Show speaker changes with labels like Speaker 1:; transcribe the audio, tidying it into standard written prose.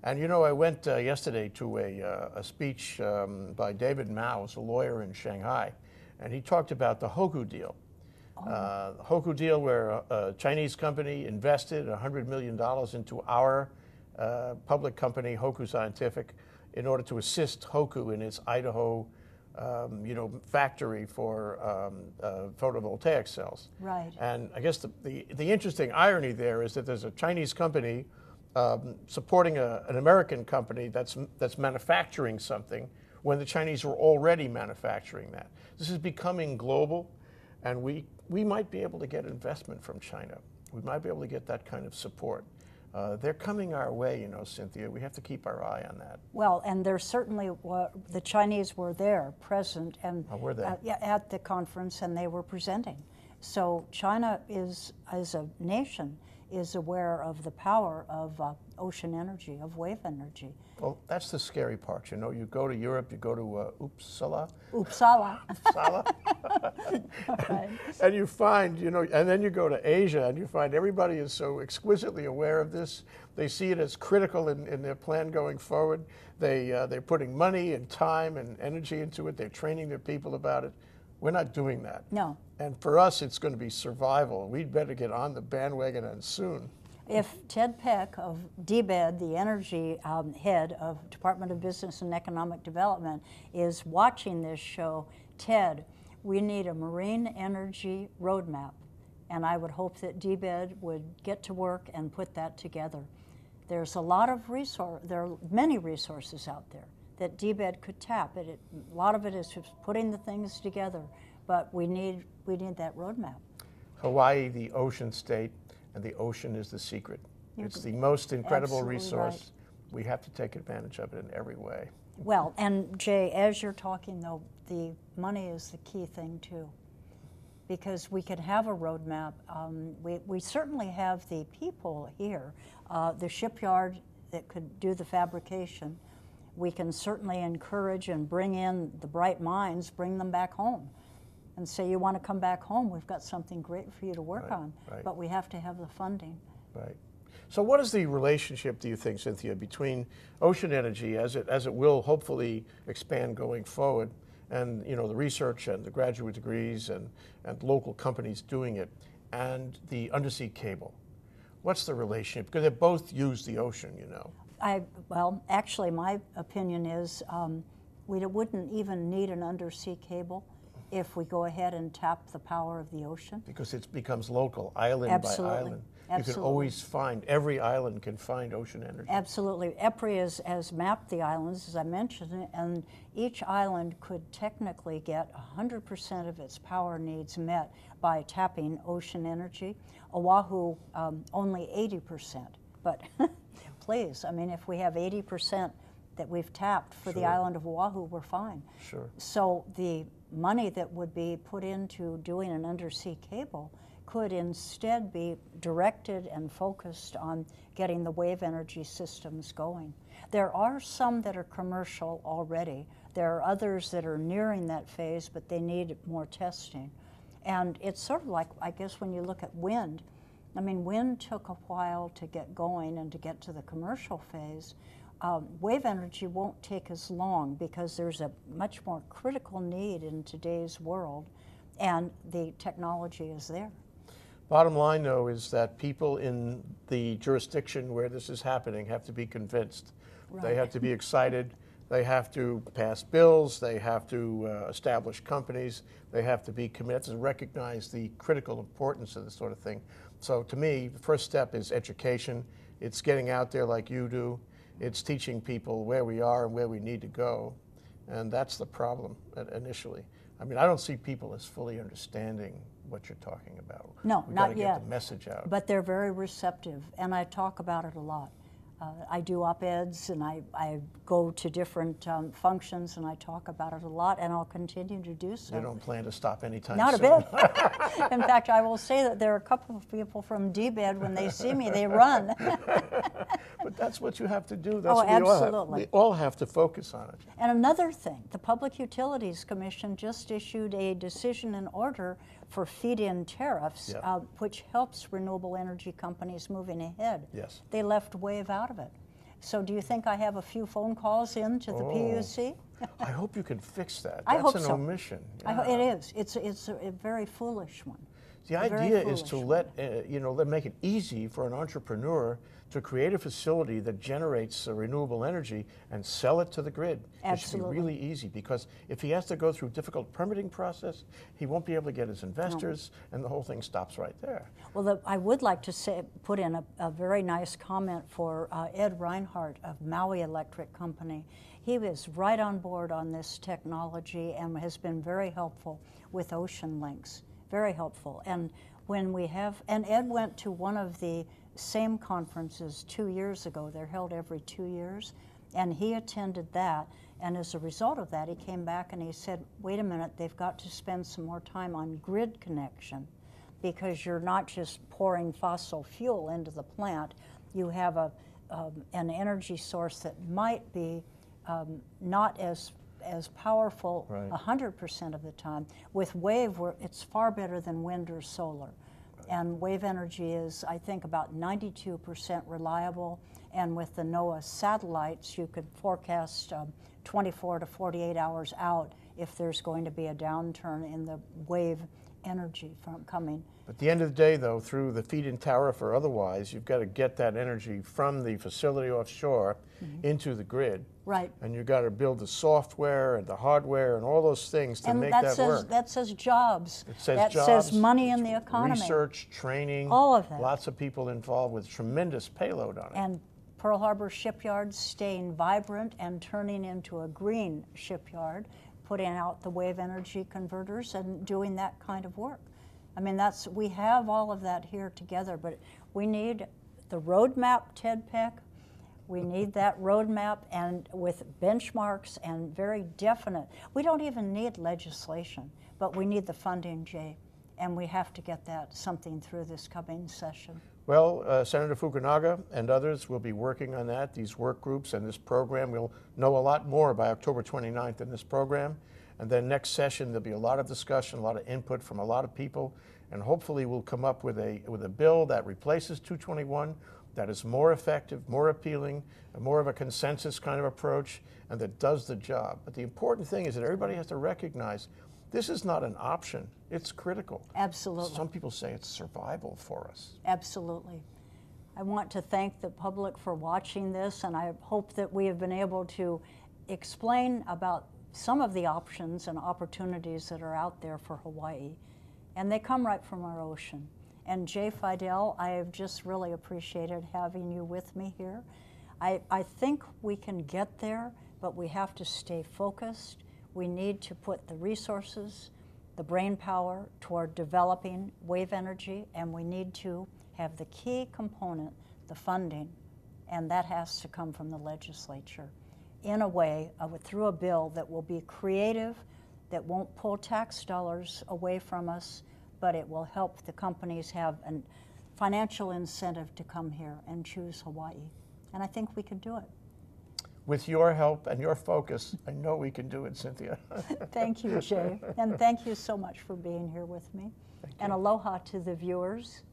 Speaker 1: And you know, I went yesterday to a speech by David Mao, who's a lawyer in Shanghai, and he talked about the Hoku deal. The Hoku deal, where a Chinese company invested $100 million into our public company, Hoku Scientific, in order to assist Hoku in its Idaho factory for photovoltaic cells.
Speaker 2: Right.
Speaker 1: And I guess the interesting irony there is that there's a Chinese company supporting an American company that's manufacturing something when the Chinese were already manufacturing that. This is becoming global, and we might be able to get investment from China. We might be able to get that kind of support. They're coming our way, you know, Cynthia. We have to keep our eye on that.
Speaker 2: Well, and there's certainly, the Chinese were there, present, and
Speaker 1: were they?
Speaker 2: At the conference, and they were presenting. So China is, as a nation, is aware of the power of ocean energy, of wave energy.
Speaker 1: Well, that's the scary part. You know, you go to Europe, you go to Uppsala.
Speaker 2: Uppsala.
Speaker 1: Right. And you find, you know, and then you go to Asia and you find everybody is so exquisitely aware of this. They see it as critical in their plan going forward. They're putting money and time and energy into it. They're training their people about it. We're not doing that.
Speaker 2: No.
Speaker 1: And for us, it's going to be survival. We'd better get on the bandwagon, and soon.
Speaker 2: If Ted Peck of DBED, the energy head of Department of Business and Economic Development, is watching this show, Ted, we need a marine energy roadmap. And I would hope that DBED would get to work and put that together. There's a lot of there are many resources out there that DBED could tap. A lot of it is just putting the things together, but we need that roadmap.
Speaker 1: Hawaii, the ocean state, and the ocean is the secret. It's the most incredible resource. Right. We have to take advantage of it in every way.
Speaker 2: Well, and Jay, as you're talking though, the money is the key thing too, because we could have a roadmap. We certainly have the people here, the shipyard that could do the fabrication. We can certainly encourage and bring in the bright minds, bring them back home, and say, you want to come back home, we've got something great for you to work on. Right. But we have to have the funding.
Speaker 1: Right. So what is the relationship, do you think, Cynthia, between ocean energy, as it will hopefully expand going forward, and you know, the research and the graduate degrees and local companies doing it, and the undersea cable? What's the relationship? Because they both use the ocean, you know.
Speaker 2: Well, actually, my opinion is we wouldn't even need an undersea cable if we go ahead and tap the power of the ocean. Because
Speaker 1: it becomes local, island
Speaker 2: Absolutely.
Speaker 1: by island.
Speaker 2: Absolutely.
Speaker 1: You can always find, every island can find ocean energy.
Speaker 2: Absolutely. EPRI has mapped the islands, as I mentioned, and each island could technically get 100% of its power needs met by tapping ocean energy. Oahu, only 80%. But please, I mean, if we have 80% that we've tapped for the island of Oahu, we're fine.
Speaker 1: Sure.
Speaker 2: So the money that would be put into doing an undersea cable could instead be directed and focused on getting the wave energy systems going. There are some that are commercial already. There are others that are nearing that phase, but they need more testing. And it's sort of like, I guess, when you look at wind. I mean, wind took a while to get going and to get to the commercial phase. Wave energy won't take as long because there's a much more critical need in today's world, and the technology is there.
Speaker 1: Bottom line, though, is that people in the jurisdiction where this is happening have to be convinced. Right. They have to be excited. They have to pass bills. They have to establish companies. They have to be committed to recognize the critical importance of this sort of thing. So to me, the first step is education. It's getting out there like you do. It's teaching people where we are and where we need to go. And that's the problem initially. I mean, I don't see people as fully understanding what you're talking about.
Speaker 2: No, not yet.
Speaker 1: We've got to get the message out.
Speaker 2: But they're very receptive, and I talk about it a lot. I do op-eds, and I go to different functions, and I talk about it a lot, and I'll continue to do so.
Speaker 1: You don't plan to stop anytime
Speaker 2: soon? Not
Speaker 1: a
Speaker 2: bit. In fact, I will say that there are a couple of people from DBED, when they see me, they run.
Speaker 1: But that's what you have to do. That's what
Speaker 2: absolutely.
Speaker 1: We all have to focus on it.
Speaker 2: And another thing, the Public Utilities Commission just issued a decision and order for feed-in tariffs, which helps renewable energy companies moving ahead.
Speaker 1: Yes.
Speaker 2: They left wave out of it. So do you think I have a few phone calls in to the PUC?
Speaker 1: I hope you can fix that.
Speaker 2: I hope
Speaker 1: That's an
Speaker 2: so.
Speaker 1: omission.
Speaker 2: It is. It's a very foolish one.
Speaker 1: The idea is to make it easy for an entrepreneur to create a facility that generates renewable energy and sell it to the grid.
Speaker 2: Absolutely.
Speaker 1: It should be really easy, because if he has to go through a difficult permitting process, he won't be able to get his investors, and the whole thing stops right there.
Speaker 2: Well, I would like to put in a very nice comment for Ed Reinhardt of Maui Electric Company. He is right on board on this technology and has been very helpful with Ocean Links. Very helpful. And Ed went to one of the same conferences 2 years ago. They're held every 2 years, and he attended that. And as a result of that, he came back and he said, wait a minute, they've got to spend some more time on grid connection, because you're not just pouring fossil fuel into the plant. You have an energy source that might be not as powerful 100% of the time. With wave, it's far better than wind or solar. And wave energy is, I think, about 92% reliable. And with the NOAA satellites, you could forecast 24 to 48 hours out if there's going to be a downturn in the wave energy coming.
Speaker 1: At the end of the day, though, through the feed-in tariff or otherwise, you've got to get that energy from the facility offshore into the grid.
Speaker 2: Right.
Speaker 1: And you've got to build the software and the hardware and all those things to make that work.
Speaker 2: That says jobs.
Speaker 1: It says
Speaker 2: that
Speaker 1: jobs.
Speaker 2: says money in the economy.
Speaker 1: Research, training.
Speaker 2: All of that.
Speaker 1: Lots of people involved with tremendous payload on it.
Speaker 2: And Pearl Harbor shipyard staying vibrant and turning into a green shipyard, putting out the wave energy converters and doing that kind of work. I mean, we have all of that here together, but we need the roadmap, Ted Peck. We need that roadmap, and with benchmarks and very definite. We don't even need legislation, but we need the funding, Jay, and we have to get something through this coming session.
Speaker 1: Well, Senator Fukunaga and others will be working on that, these work groups and this program. We'll know a lot more by October 29th in this program. And then next session, there'll be a lot of discussion, a lot of input from a lot of people, and hopefully we'll come up with a bill that replaces 221, that is more effective, more appealing, and more of a consensus kind of approach, and that does the job. But the important thing is that everybody has to recognize this is not an option, it's critical.
Speaker 2: Absolutely.
Speaker 1: Some people say it's survival for us.
Speaker 2: Absolutely. I want to thank the public for watching this, and I hope that we have been able to explain about some of the options and opportunities that are out there for Hawaii. And they come right from our ocean. And Jay Fidell, I have just really appreciated having you with me here. I think we can get there, but we have to stay focused. We need to put the resources, the brain power toward developing wave energy, and we need to have the key component, the funding, and that has to come from the legislature in a way, through a bill that will be creative, that won't pull tax dollars away from us, but it will help the companies have a financial incentive to come here and choose Hawaii. And I think we can do it.
Speaker 1: With your help and your focus, I know we can do it, Cynthia.
Speaker 2: Thank you, Jay. And thank you so much for being here with me. And aloha to the viewers.